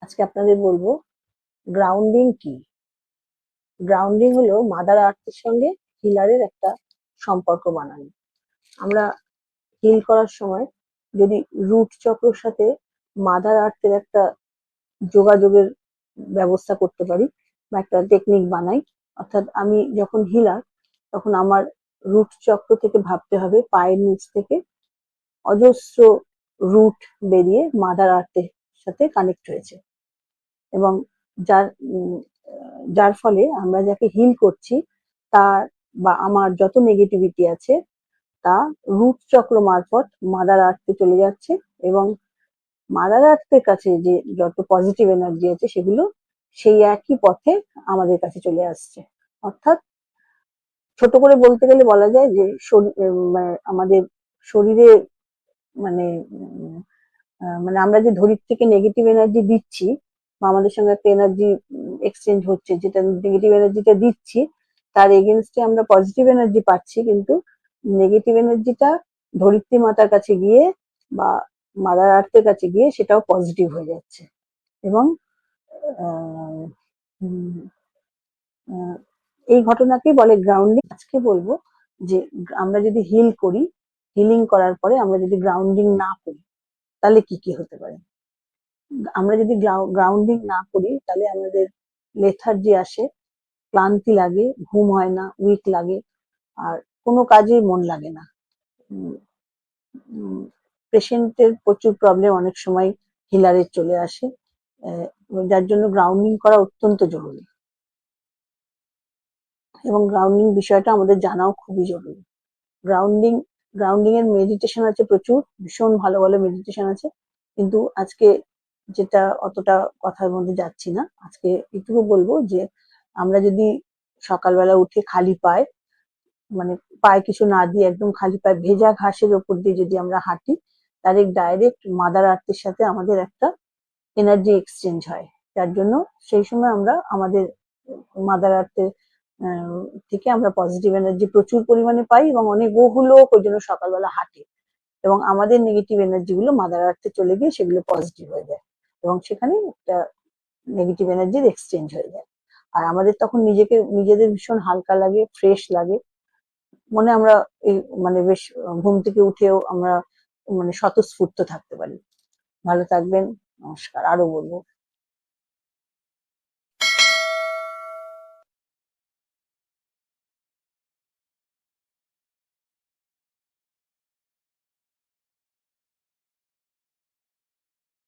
আজকে আপনাদের বলবো গ্রাউন্ডিং কি। গ্রাউন্ডিং হলো মাদার আর্থের সঙ্গে হিলারের একটা সম্পর্ক বানানো। আমরা হিল করার সময় যদি রুট চক্রের সাথে মাদার আর্থের একটা যোগাযোগের ব্যবস্থা করতে পারি বা একটা টেকনিক বানাই, অর্থাৎ আমি যখন হিলার তখন আমার রুট চক্র থেকে ভাবতে হবে পায়ের নিচ থেকে অজস্র রুট বেরিয়ে মাদার আর্থের সাথে কানেক্ট হয়েছে এবং যার যার ফলে আমরা যাকে হিল করছি তার বা আমার যত নেগেটিভিটি আছে তা রুট চক্র মারফত মাদার আর্থে চলে যাচ্ছে এবং মাদার আর্থের কাছে যে যত পজিটিভ এনার্জি আছে সেগুলো সেই একই পথে আমাদের কাছে চলে আসছে। অর্থাৎ ছোট করে বলতে গেলে বলা যায় যে আমাদের শরীরে মানে মানে আমরা যে ধরিত্রী থেকে নেগেটিভ এনার্জি দিচ্ছি বা আমাদের সঙ্গে একটা এনার্জি এক্সচেঞ্জ হচ্ছে, যেটা নেগেটিভ এনার্জিটা দিচ্ছি তার এগেনস্টে আমরা পজিটিভ এনার্জি পাচ্ছি, কিন্তু নেগেটিভ এনার্জিটা ধরিত্রী মাতার কাছে গিয়ে বা মাদার আর্থের কাছে গিয়ে সেটাও পজিটিভ হয়ে যাচ্ছে। এবং আহ, উম, আহ, এই ঘটনাকেই বলে গ্রাউন্ডিং। আজকে বলবো যে আমরা যদি হিল করি, হিলিং করার পরে আমরা যদি গ্রাউন্ডিং না করি তাহলে কি কি হতে পারে। আমরা যদি গ্রাউন্ডিং না করি তাহলে আমাদের লেথার্জি আসে, ক্লান্তি লাগে, ঘুম হয় না, উইক লাগে, আর কোনো কাজেই মন লাগে না। পেশেন্টের প্রচুর প্রবলেম অনেক সময় হিলারের চলে আসে, যার জন্য গ্রাউন্ডিং করা অত্যন্ত জরুরি এবং গ্রাউন্ডিং বিষয়টা আমাদের জানাও খুবই জরুরি। গ্রাউন্ডিং গ্রাউন্ডিং এর মেডিটেশন আছে প্রচুর, ভীষণ ভালো ভালো মেডিটেশন আছে, কিন্তু আজকে যেটা অতটা কথার মধ্যে যাচ্ছি না। আজকে এটুকু বলবো যে আমরা যদি সকালবেলা উঠে খালি পায়ে, মানে পায়ে কিছু না দিয়ে একদম খালি পায়ে ভেজা ঘাসের ওপর দিয়ে যদি আমরা হাঁটি, তাহলে ডাইরেক্ট মাদার আর্থের সাথে আমাদের একটা এনার্জি এক্সচেঞ্জ হয়, যার জন্য সেই সময় আমরা আমাদের মাদার আর্থের থেকে আমরা পজিটিভ এনার্জি প্রচুর পরিমাণে পাই এবং অনেক বহু লোক ওই জন্য সকালবেলা হাঁটে এবং আমাদের নেগেটিভ এনার্জি গুলো মাদার আর্থে চলে গিয়ে সেগুলো পজিটিভ হয়ে যায় এবং সেখানে একটা নেগেটিভ এনার্জির এক্সচেঞ্জ হয়ে যায়। আর আমাদের তখন নিজেদের ভীষণ হালকা লাগে, ফ্রেশ লাগে, মনে আমরা এই মানে বেশ ঘুম থেকে উঠেও আমরা মানে স্বতঃস্ফূর্ত থাকতে পারি। ভালো থাকবেন, নমস্কার। আরো বলবো।